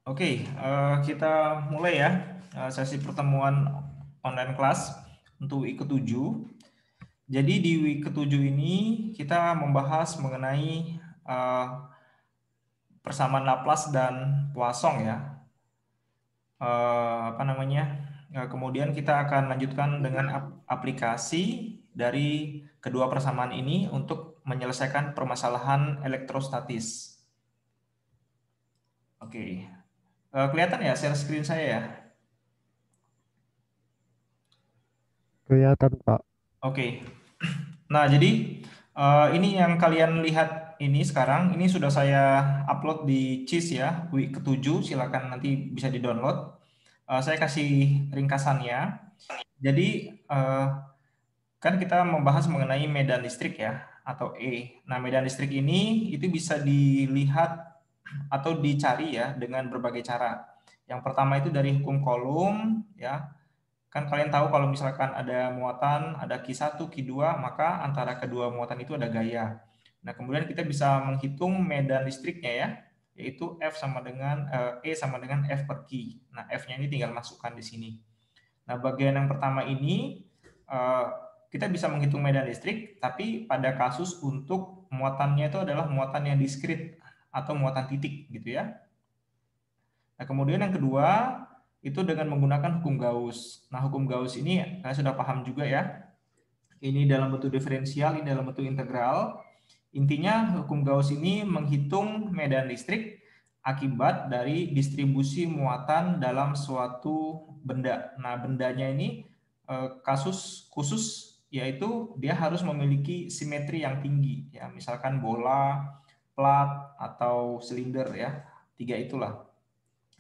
Oke, kita mulai ya sesi pertemuan online class untuk week ke-7. Jadi di week ke-7 ini kita membahas mengenai persamaan Laplace dan Poisson ya. Kemudian kita akan lanjutkan dengan aplikasi dari kedua persamaan ini untuk menyelesaikan permasalahan elektrostatis. Oke. Kelihatan ya share screen saya ya? Kelihatan, Pak. Oke. Nah, jadi ini yang kalian lihat ini sekarang, ini sudah saya upload di CIS ya, week ke-7, silakan nanti bisa di-download. Saya kasih ringkasannya. Jadi, kan kita membahas mengenai medan listrik ya, atau E. Nah, medan listrik ini itu bisa dilihat atau dicari ya dengan berbagai cara. Yang pertama itu dari hukum Coulomb ya. Kan kalian tahu kalau misalkan ada muatan, ada Q1, Q2, maka antara kedua muatan itu ada gaya. Nah, kemudian kita bisa menghitung medan listriknya ya, yaitu E sama dengan F per Q. Nah, F-nya ini tinggal masukkan di sini. Nah, bagian yang pertama ini eh, kita bisa menghitung medan listrik, tapi pada kasus untuk muatannya itu adalah muatan yang diskrit atau muatan titik gitu ya. Nah, kemudian yang kedua itu dengan menggunakan hukum Gauss. Nah, hukum Gauss ini kalian sudah paham juga ya. Ini dalam bentuk diferensial, ini dalam bentuk integral. Intinya hukum Gauss ini menghitung medan listrik akibat dari distribusi muatan dalam suatu benda. Nah, bendanya ini kasus khusus yaitu dia harus memiliki simetri yang tinggi ya, misalkan bola, plat atau silinder ya. Tiga itulah.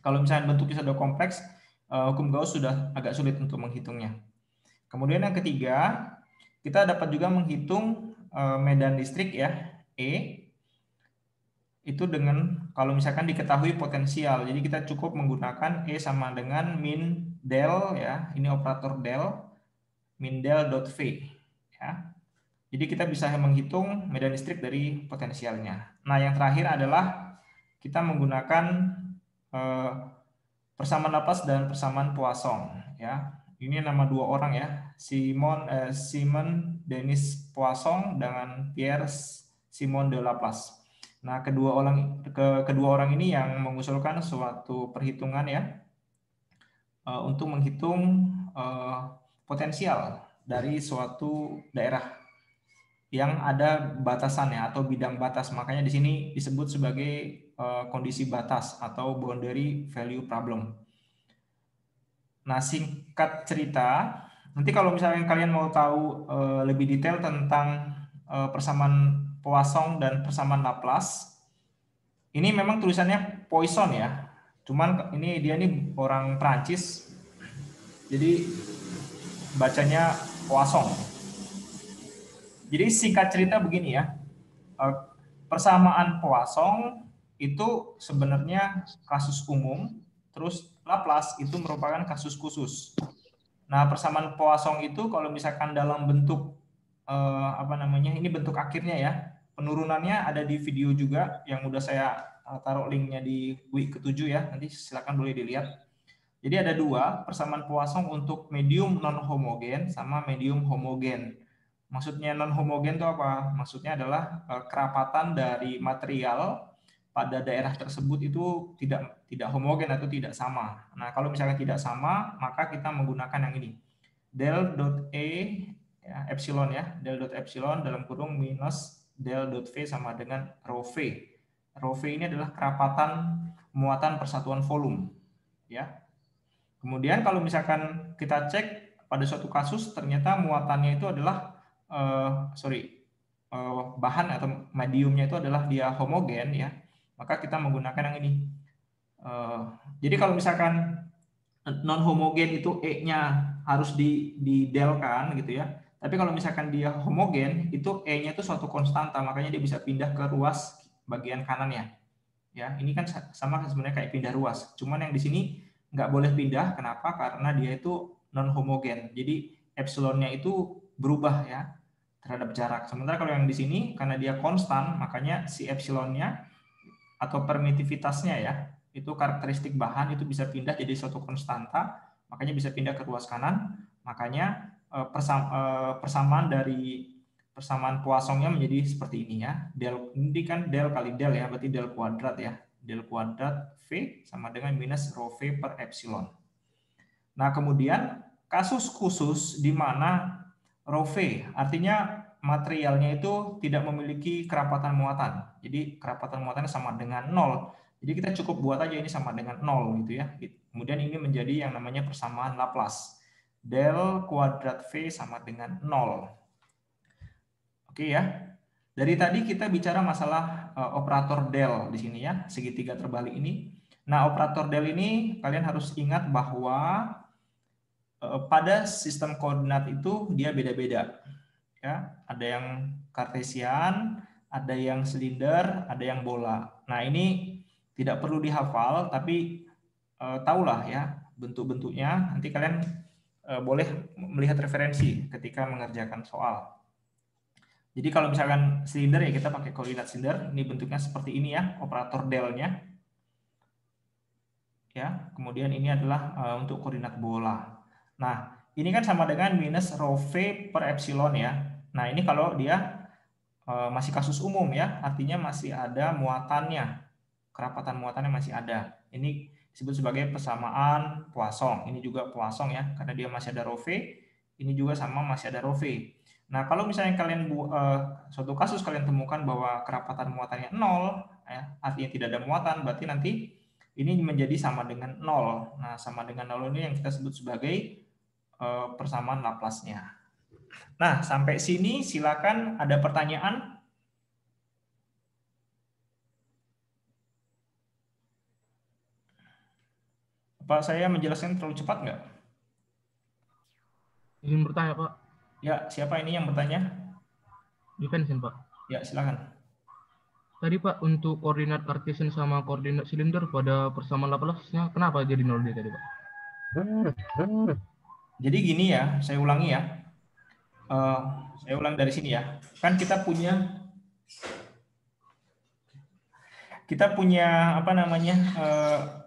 Kalau misalnya bentuknya sudah kompleks, hukum Gauss sudah agak sulit untuk menghitungnya. Kemudian yang ketiga, kita dapat juga menghitung medan listrik ya, E, itu dengan kalau misalkan diketahui potensial. Jadi kita cukup menggunakan E sama dengan min del ya, ini operator del, min del dot V ya. Jadi kita bisa menghitung medan listrik dari potensialnya. Nah, yang terakhir adalah kita menggunakan eh, persamaan Laplace dan persamaan Poisson ya. Ini nama dua orang ya, Simon Denis Poisson dengan Pierre Simon de Laplace. Nah, kedua orang ini yang mengusulkan suatu perhitungan ya untuk menghitung potensial dari suatu daerah yang ada batasannya atau bidang batas. Makanya di sini disebut sebagai kondisi batas atau boundary value problem. Nah, singkat cerita, nanti kalau misalnya kalian mau tahu lebih detail tentang persamaan Poisson dan persamaan Laplace, ini memang tulisannya Poisson ya. Cuman ini dia nih orang Prancis, jadi bacanya Poisson. Jadi singkat cerita begini ya, persamaan Poisson itu sebenarnya kasus umum, terus Laplace itu merupakan kasus khusus. Nah, persamaan Poisson itu kalau misalkan dalam bentuk ini bentuk akhirnya ya. Penurunannya ada di video juga yang udah saya taruh linknya di week ke-7 ya. Nanti silakan boleh dilihat. Jadi ada dua persamaan Poisson untuk medium non homogen sama medium homogen. Maksudnya non homogen itu apa? Maksudnya adalah kerapatan dari material pada daerah tersebut itu tidak homogen atau tidak sama. Nah, kalau misalnya tidak sama, maka kita menggunakan yang ini. Del dot E ya, epsilon ya, del dot epsilon dalam kurung minus del dot V sama dengan rho V. Rho V ini adalah kerapatan muatan persatuan volume ya. Kemudian kalau misalkan kita cek pada suatu kasus ternyata muatannya itu adalah bahan atau mediumnya itu adalah dia homogen ya, maka kita menggunakan yang ini. Jadi kalau misalkan non homogen itu E-nya harus didelkan gitu ya. Tapi kalau misalkan dia homogen itu E-nya itu suatu konstanta, makanya dia bisa pindah ke ruas bagian kanannya. Ya, ini kan sama sebenarnya kayak pindah ruas. Cuman yang di sini nggak boleh pindah. Kenapa? Karena dia itu non homogen. Jadi epsilonnya itu berubah ya terhadap jarak. Sementara kalau yang di sini karena dia konstan, makanya si epsilonnya atau permitivitasnya ya itu karakteristik bahan itu bisa pindah jadi suatu konstanta, makanya bisa pindah ke ruas kanan, makanya persamaan dari persamaan Poissonnya menjadi seperti ini ya. Del ini kan del kali del ya, berarti del kuadrat ya. Del kuadrat V sama dengan minus rho V per epsilon. Nah, kemudian kasus khusus di mana rho V artinya materialnya itu tidak memiliki kerapatan muatan. Jadi kerapatan muatannya sama dengan 0. Jadi kita cukup buat aja ini sama dengan 0 gitu ya. Kemudian ini menjadi yang namanya persamaan Laplace. Del kuadrat V sama dengan 0. Oke ya. Dari tadi kita bicara masalah operator del di sini ya, segitiga terbalik ini. Nah, operator del ini kalian harus ingat bahwa pada sistem koordinat itu dia beda-beda. Ya, ada yang kartesian, ada yang silinder, ada yang bola. Nah, ini tidak perlu dihafal, tapi tahulah ya bentuk-bentuknya. Nanti kalian boleh melihat referensi ketika mengerjakan soal. Jadi kalau misalkan silinder ya kita pakai koordinat silinder. Ini bentuknya seperti ini ya, operator del-nya. Ya, kemudian ini adalah untuk koordinat bola. Nah, ini kan sama dengan minus rho V per epsilon ya. Nah, ini kalau dia masih kasus umum ya, artinya masih ada muatannya. Kerapatan muatannya masih ada. Ini disebut sebagai persamaan Poisson. Ini juga Poisson ya, karena dia masih ada rho V. Ini juga sama masih ada rho V. Nah, kalau misalnya kalian suatu kasus kalian temukan bahwa kerapatan muatannya 0, ya, artinya tidak ada muatan, berarti nanti ini menjadi sama dengan 0. Nah, sama dengan 0 ini yang kita sebut sebagai persamaan Laplace-nya. Nah, sampai sini silakan ada pertanyaan. Pak, saya menjelaskan terlalu cepat nggak? Izin bertanya, Pak. Ya, siapa ini yang bertanya? Vincent, Pak. Ya, silakan. Tadi, Pak, untuk koordinat Cartesian sama koordinat silinder pada persamaan Laplace-nya, kenapa jadi 0D tadi, Pak? Jadi gini ya, saya ulangi ya. Saya ulang dari sini ya. Kan kita punya apa namanya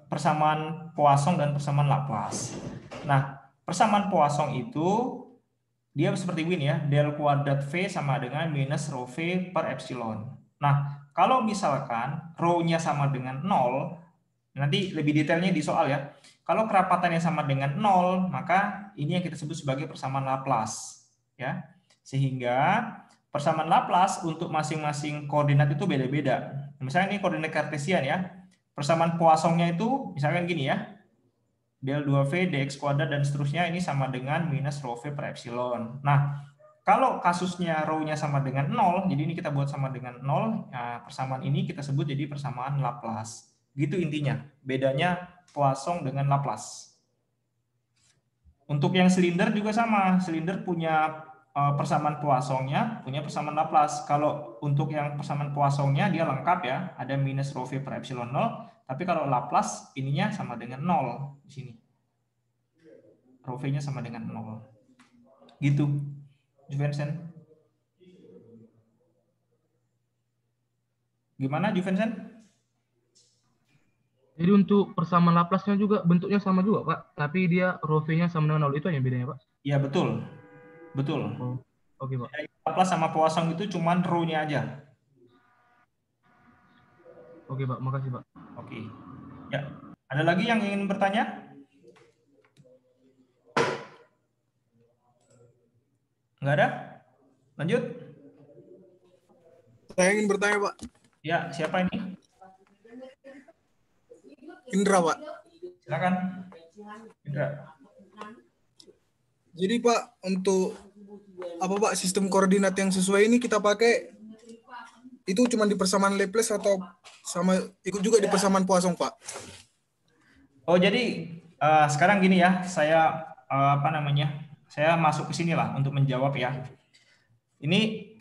persamaan Poisson dan persamaan Laplace. Nah, persamaan Poisson itu dia seperti ini ya, del kuadrat V sama dengan minus rho V per epsilon. Nah, kalau misalkan rho-nya sama dengan 0, nanti lebih detailnya di soal ya. Kalau kerapatannya sama dengan 0, maka ini yang kita sebut sebagai persamaan Laplace. Ya. Sehingga persamaan Laplace untuk masing-masing koordinat itu beda-beda. Misalnya ini koordinat kartesian ya. Persamaan Poissonnya itu misalkan gini ya. Del 2V dx kuadrat dan seterusnya ini sama dengan minus rho V per epsilon. Nah, kalau kasusnya rho-nya sama dengan 0, jadi ini kita buat sama dengan 0, nah, persamaan ini kita sebut jadi persamaan Laplace. Gitu intinya, bedanya Poisson dengan Laplace. Untuk yang silinder juga sama, silinder punya persamaan Poissonnya, punya persamaan Laplace. Kalau untuk yang persamaan Poissonnya dia lengkap ya, ada minus rho V per epsilon 0, tapi kalau Laplace ininya sama dengan 0 di sini. Rho V-nya sama dengan 0. Gitu. Juvensen. Gimana Juvensen? Jadi untuk persamaan Laplace-nya juga bentuknya sama juga, Pak. Tapi dia rho V-nya sama dengan 0. Itu yang bedanya, Pak? Iya, betul. Betul. Oh, oke, Pak. Laplace sama Poisson itu cuman rho-nya aja. Oke, Pak. Makasih, Pak. Oke. Ya. Ada lagi yang ingin bertanya? Enggak ada? Lanjut. Saya ingin bertanya, Pak. Ya, siapa ini? Indra, Pak. Silakan. Indra. Jadi, Pak, untuk apa, Pak, sistem koordinat yang sesuai ini kita pakai itu cuma di persamaan Laplace atau sama ikut juga di persamaan Poisson, Pak? Oh, jadi sekarang gini ya, saya saya masuk ke sini lah untuk menjawab ya. Ini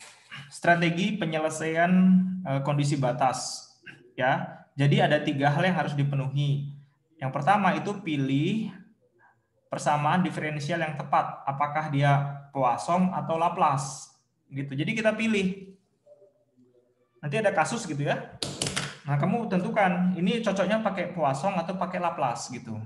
strategi penyelesaian kondisi batas ya. Jadi ada 3 hal yang harus dipenuhi. Yang pertama itu pilih persamaan diferensial yang tepat, apakah dia Poisson atau Laplace gitu. Jadi kita pilih. Nanti ada kasus gitu ya. Nah, kamu tentukan ini cocoknya pakai Poisson atau pakai Laplace gitu.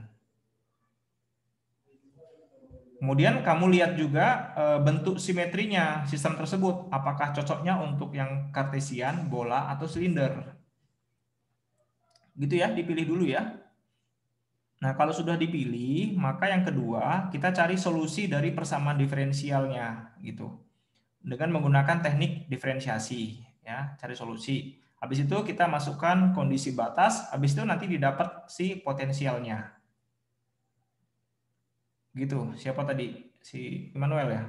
Kemudian kamu lihat juga bentuk simetrinya sistem tersebut, apakah cocoknya untuk yang Cartesian, bola, atau silinder. Gitu ya, dipilih dulu ya. Nah, kalau sudah dipilih, maka yang kedua, kita cari solusi dari persamaan diferensialnya gitu. Dengan menggunakan teknik diferensiasi, ya, cari solusi. Habis itu kita masukkan kondisi batas, habis itu nanti didapat si potensialnya. Gitu. Siapa tadi? Si Immanuel ya?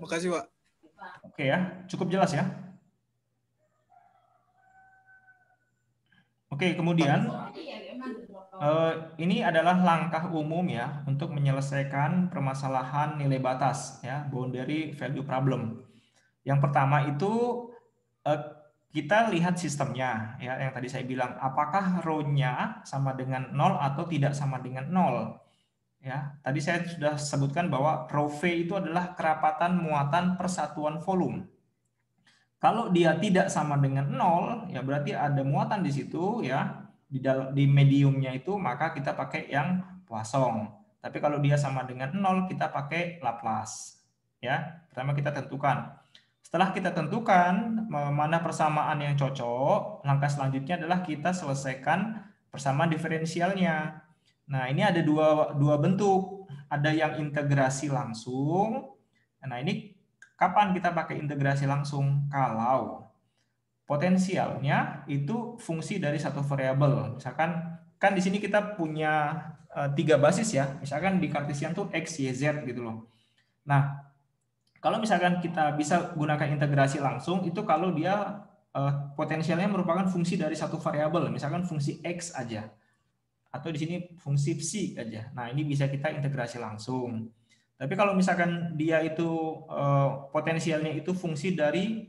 Makasih, Pak. Oke ya, cukup jelas ya. Oke, kemudian ini adalah langkah umum ya untuk menyelesaikan permasalahan nilai batas ya, boundary value problem. Yang pertama itu kita lihat sistemnya ya, yang tadi saya bilang apakah rho-nya sama dengan 0 atau tidak sama dengan 0. Ya, tadi saya sudah sebutkan bahwa rho V itu adalah kerapatan muatan persatuan volume. Kalau dia tidak sama dengan 0, ya berarti ada muatan di situ ya, di mediumnya itu, maka kita pakai yang Poisson. Tapi kalau dia sama dengan 0, kita pakai Laplace. Ya, pertama kita tentukan. Setelah kita tentukan mana persamaan yang cocok, langkah selanjutnya adalah kita selesaikan persamaan diferensialnya. Nah, ini ada dua bentuk. Ada yang integrasi langsung. Nah, ini kapan kita pakai integrasi langsung? Kalau potensialnya itu fungsi dari satu variabel. Misalkan kan di sini kita punya 3 basis ya. Misalkan di Cartesian tuh x, y, z gitu loh. Nah, kalau misalkan kita bisa gunakan integrasi langsung itu kalau dia potensialnya merupakan fungsi dari satu variabel, misalkan fungsi x aja. Atau di sini fungsi psi aja. Nah, ini bisa kita integrasi langsung. Tapi kalau misalkan dia itu potensialnya itu fungsi dari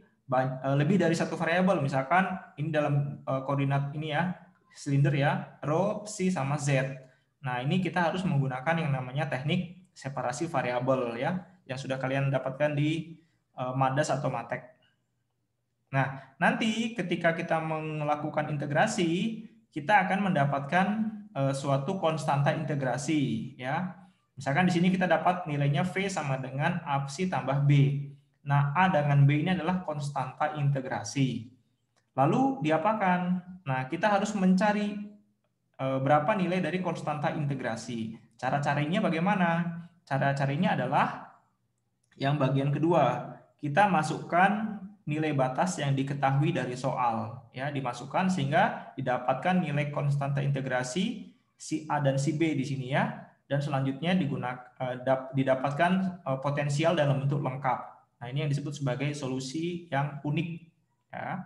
lebih dari satu variabel, misalkan ini dalam koordinat ini ya, silinder ya, rho, psi sama z. Nah, ini kita harus menggunakan yang namanya teknik separasi variabel ya, yang sudah kalian dapatkan di MADAS atau MATEK. Nah, nanti ketika kita melakukan integrasi, kita akan mendapatkan suatu konstanta integrasi ya. Misalkan di sini kita dapat nilainya V sama dengan A psi tambah B. Nah, A dengan B ini adalah konstanta integrasi. Lalu diapakan? Nah, kita harus mencari berapa nilai dari konstanta integrasi. Cara carinya bagaimana? Cara carinya adalah yang bagian kedua. Kita masukkan nilai batas yang diketahui dari soal ya, dimasukkan sehingga didapatkan nilai konstanta integrasi si A dan si B di sini ya, dan selanjutnya didapatkan potensial dalam bentuk lengkap. Nah, ini yang disebut sebagai solusi yang unik ya.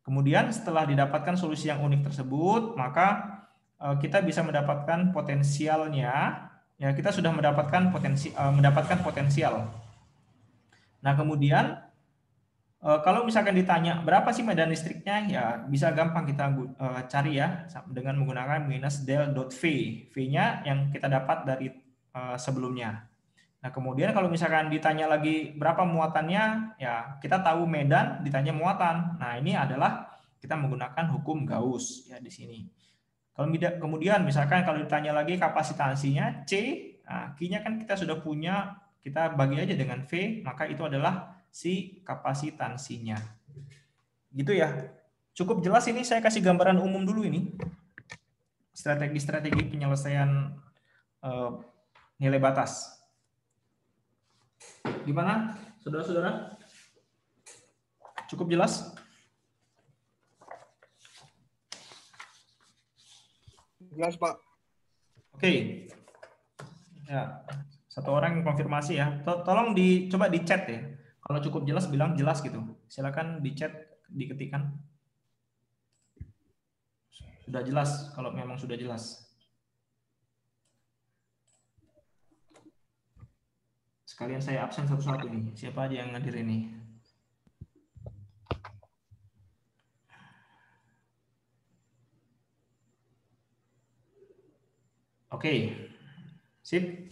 Kemudian setelah didapatkan solusi yang unik tersebut, maka kita bisa mendapatkan potensialnya ya, kita sudah mendapatkan potensial. Nah, kemudian kalau misalkan ditanya berapa sih medan listriknya, ya bisa gampang kita cari ya dengan menggunakan minus del dot V. V-nya yang kita dapat dari sebelumnya. Nah, kemudian kalau misalkan ditanya lagi berapa muatannya, ya kita tahu medan, ditanya muatan. Nah, ini adalah kita menggunakan hukum Gauss ya di sini. Kalau kemudian misalkan kalau ditanya lagi kapasitansinya C, nah, Q-nya kan kita sudah punya, kita bagi aja dengan V, maka itu adalah si kapasitansinya. Gitu ya. Cukup jelas ini, saya kasih gambaran umum dulu ini. Strategi-strategi penyelesaian nilai batas. Gimana, saudara-saudara? Cukup jelas? Jelas, Pak. Oke. Ya, satu orang yang konfirmasi ya. Tolong coba di chat ya. Kalau cukup jelas bilang jelas gitu. Silakan di chat diketikkan. Sudah jelas kalau memang sudah jelas. Sekalian saya absen satu-satu nih. Siapa aja yang hadir ini? Oke. Sip.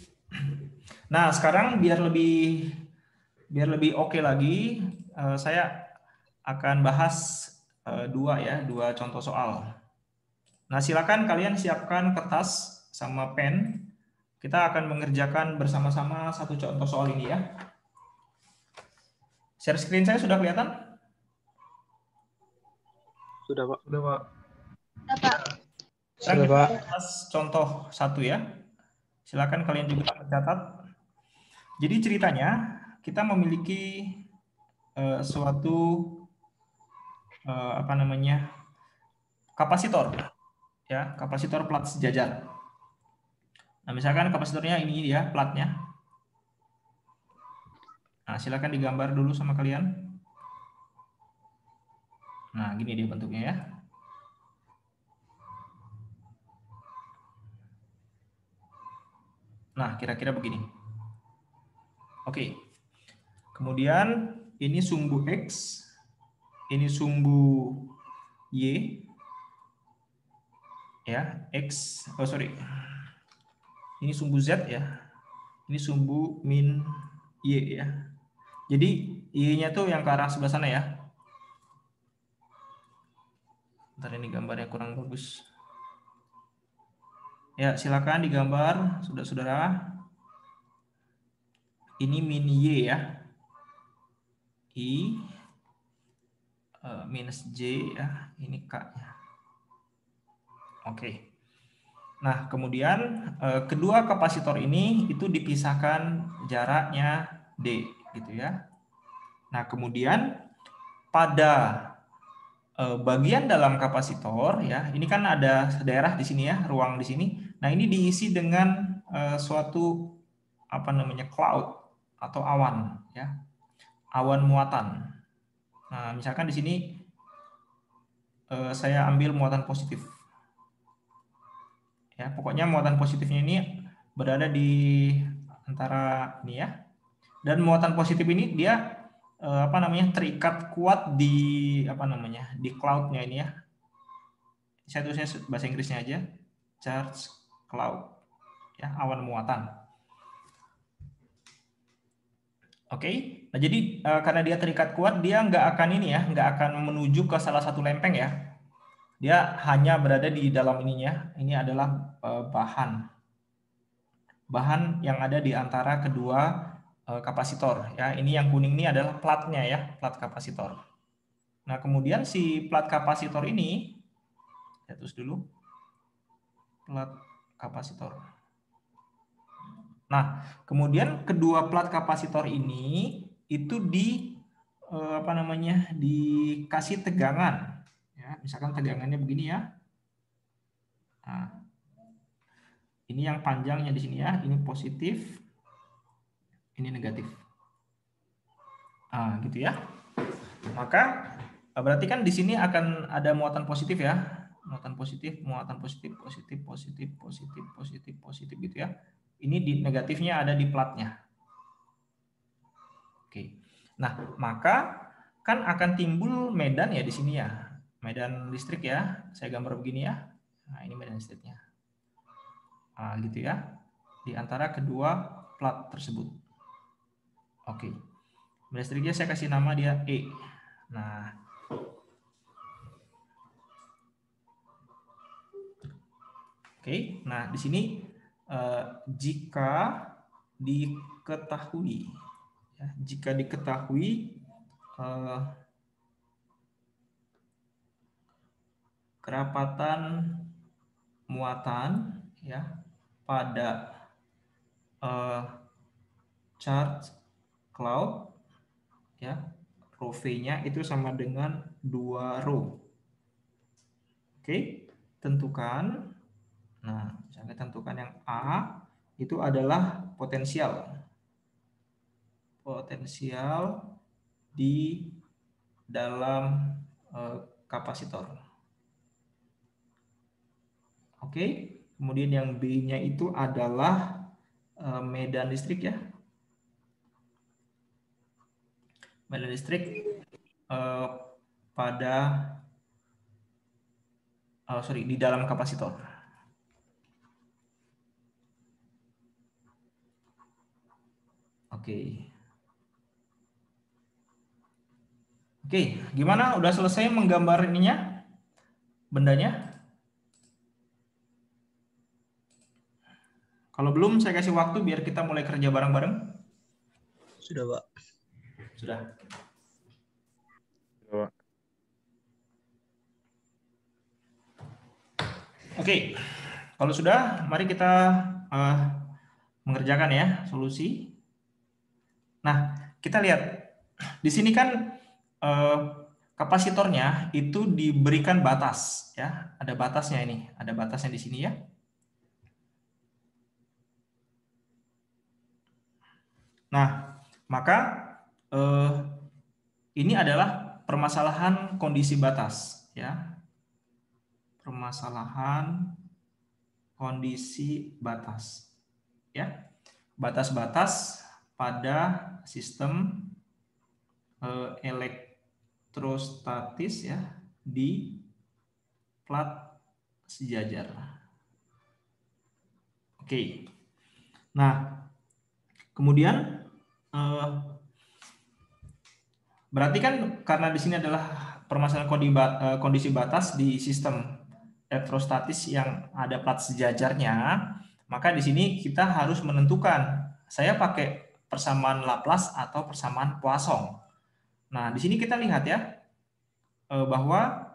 Nah, sekarang biar lebih oke lagi, saya akan bahas dua contoh soal. Nah, silakan kalian siapkan kertas sama pen. Kita akan mengerjakan bersama-sama satu contoh soal ini ya. Share screen saya sudah kelihatan? Sudah, Pak. Sudah, Pak. Sekarang kita bahas contoh satu ya. Silakan kalian juga mencatat. Jadi ceritanya kita memiliki suatu kapasitor ya, kapasitor plat sejajar. Nah, misalkan kapasitornya ini dia platnya. Nah, silakan digambar dulu sama kalian. Nah, gini dia bentuknya ya. Nah, kira-kira begini. Oke. Kemudian ini sumbu X, ini sumbu Y, ya, X, ini sumbu Z ya, ini sumbu min Y ya. Jadi Y-nya tuh yang ke arah sebelah sana ya. Ntar ini gambarnya kurang bagus. Ya, silakan digambar, saudara-saudara. Ini min Y ya. I minus J ya, ini K-nya. Oke. Nah, kemudian kedua kapasitor ini itu dipisahkan jaraknya D gitu ya. Nah, kemudian pada bagian dalam kapasitor ya, ini kan ada daerah di sini ya, ruang di sini. Nah, ini diisi dengan suatu cloud atau awan ya. Awan muatan. Nah, misalkan di sini saya ambil muatan positif. Ya, pokoknya muatan positifnya ini berada di antara ini ya. Dan muatan positif ini dia terikat kuat di di cloud-nya ini ya. Saya tulisnya bahasa Inggrisnya aja. Charge cloud. Ya, awan muatan. Oke. Nah, jadi karena dia terikat kuat, dia nggak akan nggak akan menuju ke salah satu lempeng ya. Dia hanya berada di dalam ininya. Ini adalah bahan yang ada di antara kedua kapasitor ya. Ini yang kuning ini adalah platnya ya, plat kapasitor. Nah, kemudian si plat kapasitor ini saya tulis dulu plat kapasitor. Nah, kemudian kedua plat kapasitor ini itu dikasih tegangan ya. Misalkan tegangannya begini ya. Nah, ini yang panjangnya di sini ya, ini positif, ini negatif. Nah, gitu ya. Maka berarti kan di sini akan ada muatan positif ya. Muatan positif gitu ya. Ini di negatifnya ada di platnya. Oke. Nah, maka kan akan timbul medan ya di sini ya. Medan listrik ya. Saya gambar begini ya. Nah, ini medan listriknya. Nah, gitu ya. Di antara kedua plat tersebut. Oke. Medan listriknya saya kasih nama dia E. Nah, oke, nah di sini jika diketahui kerapatan muatan ya pada charge cloud ya, rho V-nya itu sama dengan 2 rho. Oke, tentukan. Nah, misalnya tentukan yang A itu adalah potensial di dalam kapasitor. Oke, kemudian yang B-nya itu adalah medan listrik ya. Medan listrik di dalam kapasitor. Oke. Oke, gimana? Udah selesai menggambar ininya? Bendanya? Kalau belum, saya kasih waktu biar kita mulai kerja bareng-bareng. Sudah, Pak. Sudah. Oke, kalau sudah, mari kita mengerjakan ya solusi. Nah, kita lihat di sini kan kapasitornya itu diberikan batas ya, ada batasnya ini, ada batasnya di sini ya. Nah, maka ini adalah permasalahan kondisi batas ya. Permasalahan kondisi batas ya. Batas-batas pada sistem elektrostatis ya di plat sejajar. Oke. Nah, kemudian berarti kan karena di sini adalah permasalahan kondisi batas di sistem elektrostatis yang ada plat sejajarnya, maka di sini kita harus menentukan saya pakai persamaan Laplace atau persamaan Poisson. Nah, di sini kita lihat ya bahwa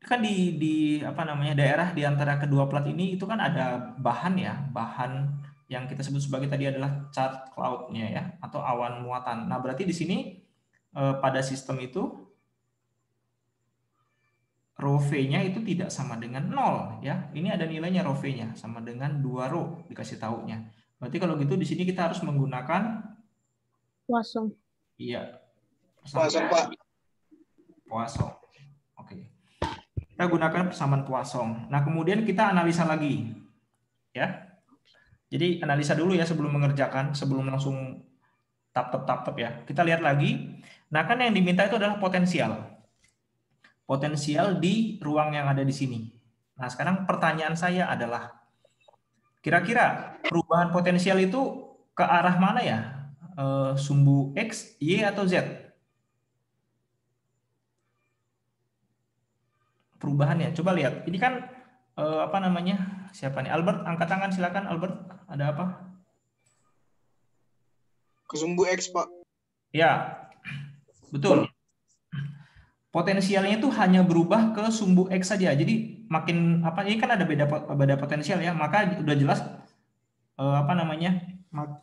kan di apa namanya daerah di antara kedua plat ini itu kan ada bahan ya, bahan yang kita sebut sebagai tadi adalah charged cloud-nya ya atau awan muatan. Nah, berarti di sini pada sistem itu rho V-nya itu tidak sama dengan 0 ya. Ini ada nilainya rho V-nya sama dengan 2 rho dikasih tahunya. Berarti kalau gitu di sini kita harus menggunakan Poisson. iya. Poisson, Pak. Poisson. Oke. Kita gunakan persamaan Poisson. Nah, kemudian kita analisa lagi. Ya. Jadi analisa dulu ya sebelum mengerjakan, sebelum langsung tap ya. Kita lihat lagi. Nah, kan yang diminta itu adalah potensial. Potensial di ruang yang ada di sini. Nah, sekarang pertanyaan saya adalah kira-kira perubahan potensial itu ke arah mana ya? Sumbu X, Y atau Z? Perubahannya. Coba lihat. Ini kan apa namanya? Siapa nih? Albert, angkat tangan silakan Albert. Ada apa? Ke sumbu X, Pak. Ya. Betul. Potensialnya itu hanya berubah ke sumbu X saja. Jadi makin apa ini kan ada beda potensial ya. Maka udah jelas apa namanya?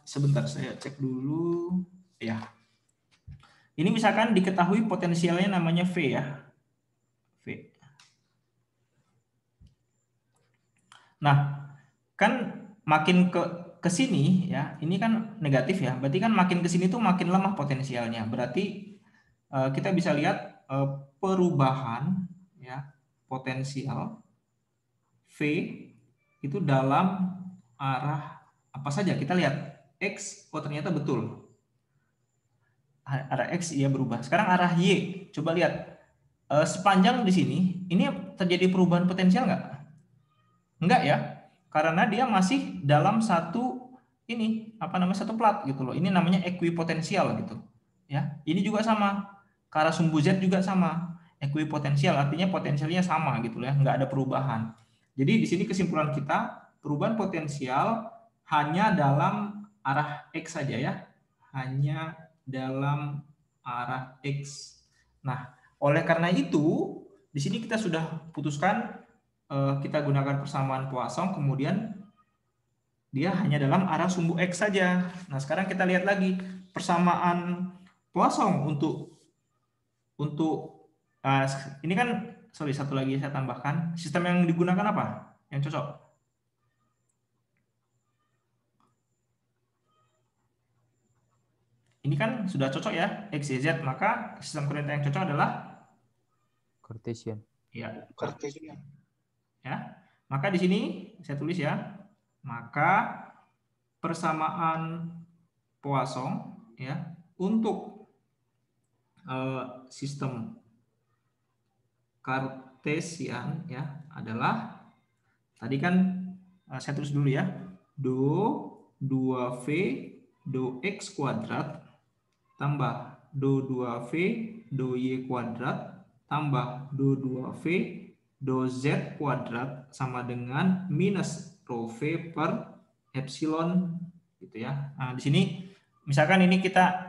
Sebentar saya cek dulu. Ya. Ini misalkan diketahui potensialnya namanya V ya. V. Nah, kan makin ke sini ya, ini kan negatif ya. Berarti kan makin ke sini tuh makin lemah potensialnya. Berarti kita bisa lihat perubahan ya potensial V itu dalam arah apa saja. Kita lihat X, oh ternyata betul. Arah X ia berubah. Sekarang arah Y, coba lihat sepanjang di sini, ini terjadi perubahan potensial nggak? Enggak ya, karena dia masih dalam satu ini apa namanya satu plat gitu loh. Ini namanya ekuipotensial gitu. Ya, ini juga sama. Ke arah sumbu Z juga sama. Ekuipotensial artinya potensialnya sama gitu loh ya, nggak ada perubahan. Jadi di sini kesimpulan kita perubahan potensial hanya dalam arah X saja ya, hanya dalam arah X. Nah, oleh karena itu di sini kita sudah putuskan kita gunakan persamaan Poisson, kemudian dia hanya dalam arah sumbu X saja. Nah, sekarang kita lihat lagi persamaan Poisson untuk ini kan sorry satu lagi saya tambahkan, sistem yang digunakan apa? Yang cocok? Ini kan sudah cocok ya, X, Y, Z, maka sistem koordinat yang cocok adalah Cartesian. ya, Cartesian. ya. Maka di sini saya tulis ya, maka persamaan Poisson ya untuk sistem Cartesian ya adalah tadi kan saya tulis dulu ya, do 2V do X kuadrat tambah do 2V do Y kuadrat tambah do 2V do Z kuadrat sama dengan minus rho V per epsilon gitu ya. Nah, di sini misalkan ini kita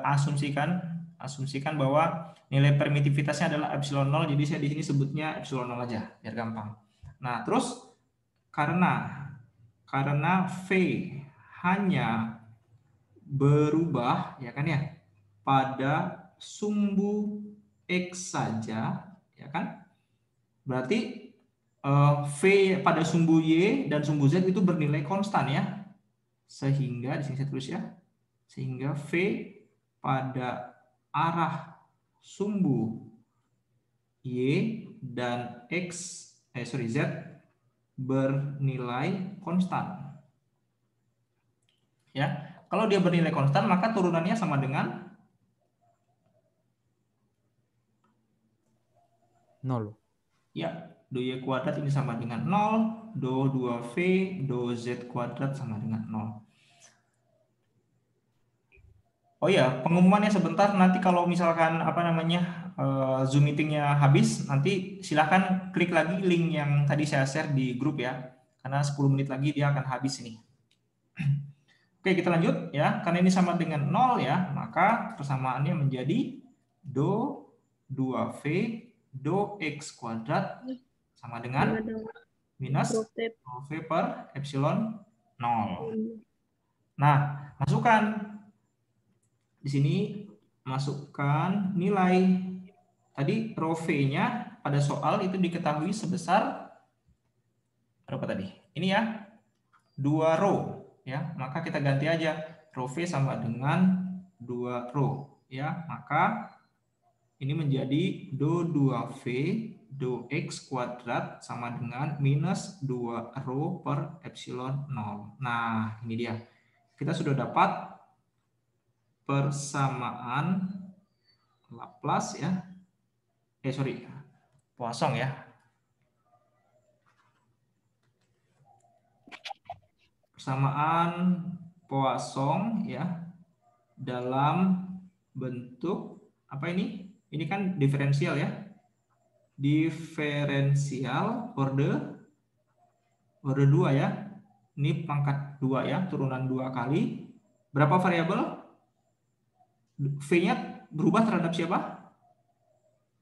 asumsikan bahwa nilai permitivitasnya adalah epsilon 0, jadi saya di sini sebutnya epsilon 0 aja biar gampang. Nah, terus karena V hanya berubah ya kan ya pada sumbu X saja ya kan, berarti V pada sumbu Y dan sumbu Z itu bernilai konstan ya, sehingga di sini saya tulis ya, sehingga V pada arah sumbu Y dan Z bernilai konstan ya. Kalau dia bernilai konstan maka turunannya sama dengan 0. ya, do Y kuadrat ini sama dengan 0, do 2V, do Z kuadrat sama dengan 0. Oh ya, pengumumannya sebentar, nanti kalau misalkan Zoom meetingnya habis, nanti silahkan klik lagi link yang tadi saya share di grup ya, karena 10 menit lagi dia akan habis ini. Oke, kita lanjut ya, karena ini sama dengan 0 ya, maka persamaannya menjadi do 2V do X kuadrat sama dengan minus rho V per epsilon 0. Nah, masukkan di sini, masukkan nilai tadi rho V-nya pada soal itu diketahui sebesar berapa tadi? Ini ya, 2 rho ya. Maka kita ganti aja rho V sama dengan 2 rho ya. Maka ini menjadi do 2V do X kuadrat sama dengan minus 2 rho per epsilon 0. Nah, ini dia. Kita sudah dapat persamaan Laplace ya. Poisson ya. Persamaan Poisson ya dalam bentuk apa ini? Ini kan diferensial ya. Diferensial orde 2 ya. Ini pangkat 2 ya, turunan 2 kali. Berapa variabel? V-nya berubah terhadap siapa?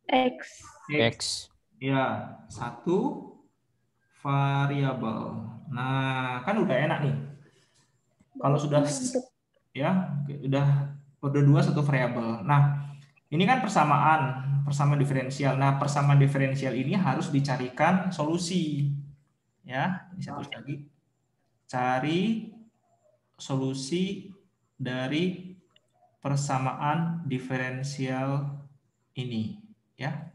X. Ya, 1 variabel. Nah, kan udah enak nih. Kalau sudah ya, udah orde 2 1 variabel. Nah, ini kan persamaan diferensial. Nah, persamaan diferensial ini harus dicarikan solusi. Ya, ini saya tulis lagi. Cari solusi dari persamaan diferensial ini, ya.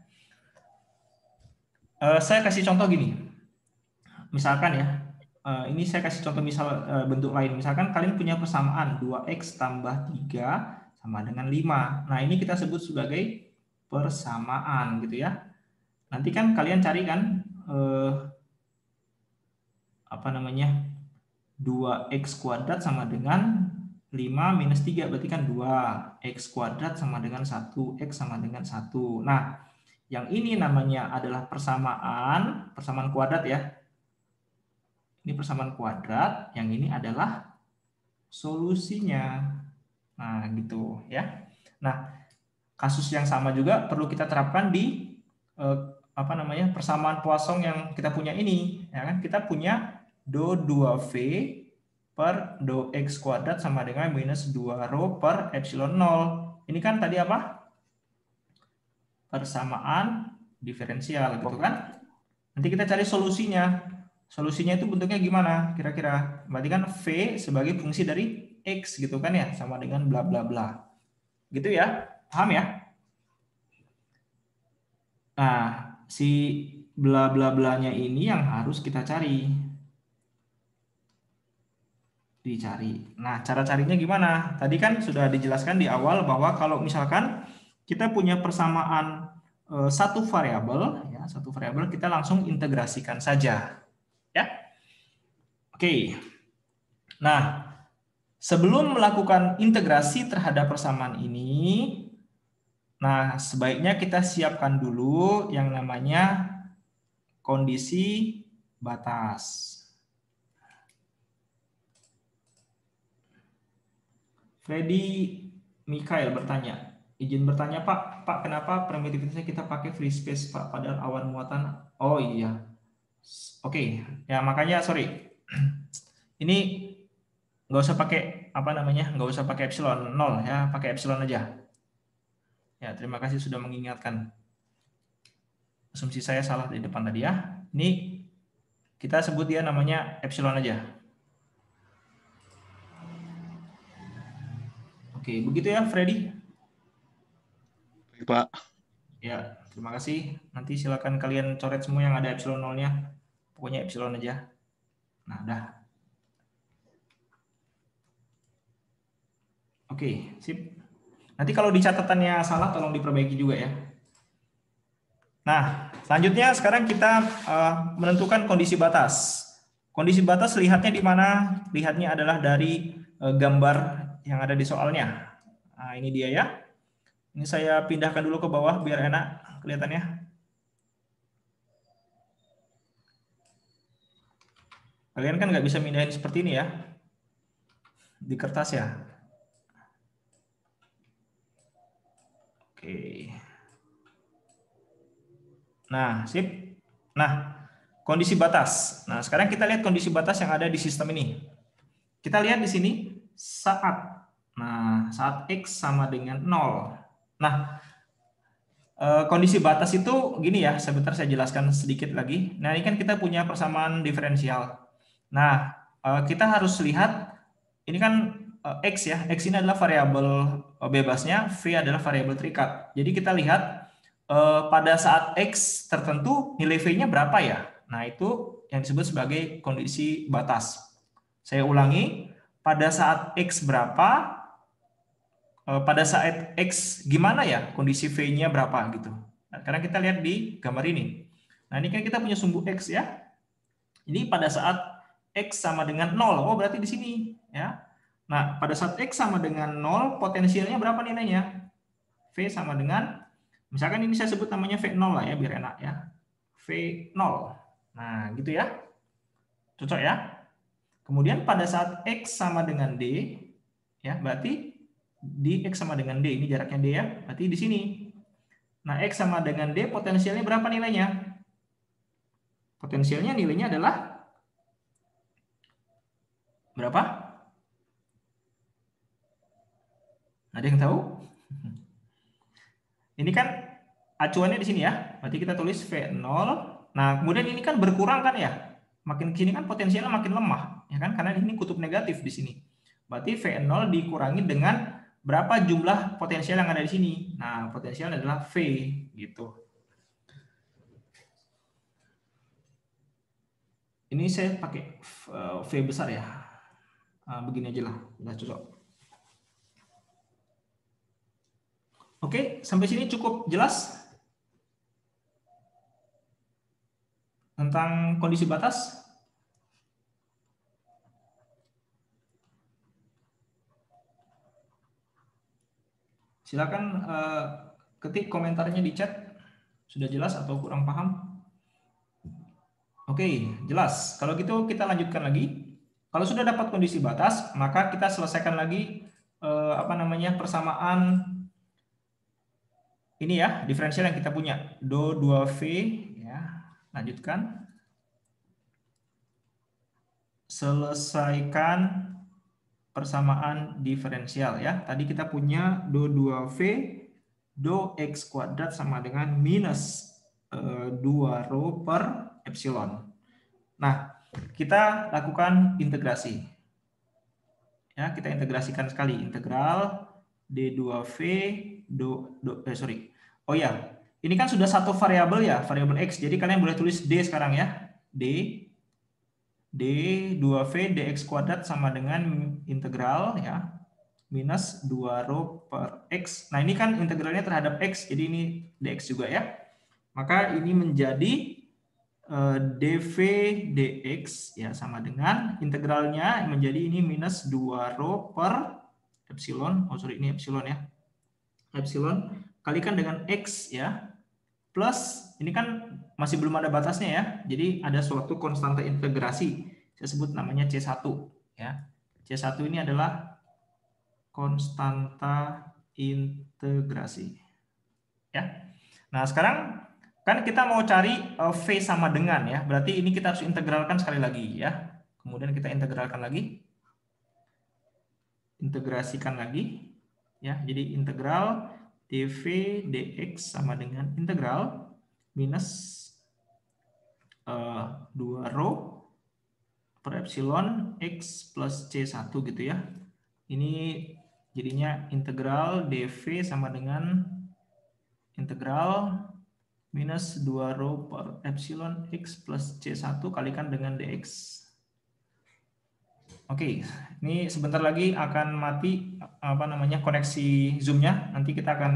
Saya kasih contoh gini. Misalkan ya, ini saya kasih contoh misal bentuk lain. Misalkan kalian punya persamaan 2x tambah 3 sama dengan 5. Nah, ini kita sebut sebagai persamaan gitu ya. Nanti kan kalian cari kan 2x kuadrat sama dengan 5 minus 3, berarti kan 2x kuadrat sama dengan 1x sama dengan 1. Nah, yang ini namanya adalah persamaan kuadrat ya. Ini persamaan kuadrat, yang ini adalah solusinya. Nah, gitu ya. Nah, kasus yang sama juga perlu kita terapkan di persamaan Poisson yang kita punya ini, ya kan? Kita punya do 2V per do X kuadrat sama dengan minus 2 rho per epsilon 0. Ini kan tadi apa? Persamaan diferensial gitu kan? Nanti kita cari solusinya. Solusinya itu bentuknya gimana kira-kira? Berarti kan V sebagai fungsi dari X gitu kan ya, sama dengan bla bla bla. Gitu ya? Paham ya? Nah, si bla bla blanya ini yang harus kita cari. Nah, cara carinya gimana? Tadi kan sudah dijelaskan di awal bahwa kalau misalkan kita punya persamaan satu variabel kita langsung integrasikan saja. Ya. Oke. Nah, Sebelum melakukan integrasi terhadap persamaan ini, nah sebaiknya kita siapkan dulu yang namanya kondisi batas. Freddy Mikael bertanya, izin bertanya Pak, kenapa primitivitasnya kita pakai free space Pak, padahal awan muatan? Oh iya, oke, ya makanya sorry, ini nggak usah pakai apa namanya, nggak usah pakai epsilon 0 ya, pakai epsilon aja. Ya terima kasih sudah mengingatkan. Asumsi saya salah di depan tadi ya. Ini kita sebut dia namanya epsilon aja. Oke, begitu ya Freddy. Baik, Pak. Ya, terima kasih. Nanti silakan kalian coret semua yang ada epsilon 0-nya. Pokoknya epsilon aja. Nah, dah. Oke, sip. Nanti kalau di catatannya salah tolong diperbaiki juga ya. Nah, selanjutnya sekarang kita menentukan kondisi batas. Kondisi batas lihatnya di mana? Lihatnya adalah dari gambar yang ada di soalnya. Nah, ini dia ya. Ini saya pindahkan dulu ke bawah biar enak kelihatannya. Kalian kan nggak bisa mindahin seperti ini ya. Di kertas ya. Oke. Nah, sip. Nah, kondisi batas. Nah, sekarang kita lihat kondisi batas yang ada di sistem ini. Kita lihat di sini saat. Nah, saat X sama dengan 0. Nah, kondisi batas itu gini ya, sebentar saya jelaskan sedikit lagi. Nah, ini kan kita punya persamaan diferensial. Nah, kita harus lihat, ini kan X ya, X ini adalah variabel bebasnya, V adalah variabel terikat. Jadi kita lihat pada saat X tertentu nilai V-nya berapa ya? Nah, itu yang disebut sebagai kondisi batas. Saya ulangi, pada saat X berapa, pada saat X gimana ya kondisi V-nya berapa gitu. Nah, karena kita lihat di gambar ini. Nah, ini kan kita punya sumbu X ya. Jadi pada saat X sama dengan 0, oh berarti di sini ya. Nah, pada saat X sama dengan 0, potensialnya berapa nilainya? V sama dengan, misalkan ini saya sebut namanya V0 lah ya, biar enak ya. V0. Nah, gitu ya. Cocok ya. Kemudian pada saat X sama dengan D, ya berarti di X sama dengan D, ini jaraknya D ya, berarti di sini. Nah, X sama dengan D, potensialnya berapa nilainya? Potensialnya nilainya adalah berapa? Ada yang tahu? Ini kan acuannya di sini ya, berarti kita tulis V0. Nah, kemudian ini kan berkurang kan ya? Makin ke sini kan potensialnya makin lemah, ya kan? Karena ini kutub negatif di sini. Berarti V0 dikurangi dengan berapa jumlah potensial yang ada di sini. Nah, potensial adalah V gitu. Ini saya pakai V besar ya. Begini aja lah, udah cocok. Oke, sampai sini cukup jelas tentang kondisi batas. Silakan ketik komentarnya di chat. Sudah jelas atau kurang paham? Oke, jelas. Kalau gitu kita lanjutkan lagi. Kalau sudah dapat kondisi batas, maka kita selesaikan lagi persamaan ini ya, diferensial yang kita punya. Do 2V ya. Lanjutkan. Selesaikan persamaan diferensial ya. Tadi kita punya do 2V do X kuadrat sama dengan minus 2 rho per epsilon. Nah, kita lakukan integrasi. Ya, kita integrasikan sekali. Integral D2V Oh ya, ini kan sudah satu variabel ya, variabel X. Jadi kalian boleh tulis D sekarang ya. D2V dx kuadrat sama dengan integral ya minus 2 rho per X. Nah, ini kan integralnya terhadap X, jadi ini dx juga ya. Maka ini menjadi dv dx ya sama dengan integralnya menjadi ini minus 2 rho per epsilon, ini epsilon ya. Epsilon kalikan dengan x ya. Plus ini kan masih belum ada batasnya ya. Jadi ada suatu konstanta integrasi. Saya sebut namanya C1 ya. C1 ini adalah konstanta integrasi. Ya. Nah, sekarang kan kita mau cari V sama dengan ya. Berarti ini kita harus integralkan sekali lagi ya. Kemudian kita integralkan lagi. Integrasikan lagi ya. Jadi integral dv dx sama dengan integral minus 2 rho per epsilon x plus C1 gitu ya. Ini jadinya integral dv sama dengan integral minus 2 rho per epsilon x plus C1 kalikan dengan dx. Oke, ini sebentar lagi akan mati koneksi Zoom-nya. Nanti kita akan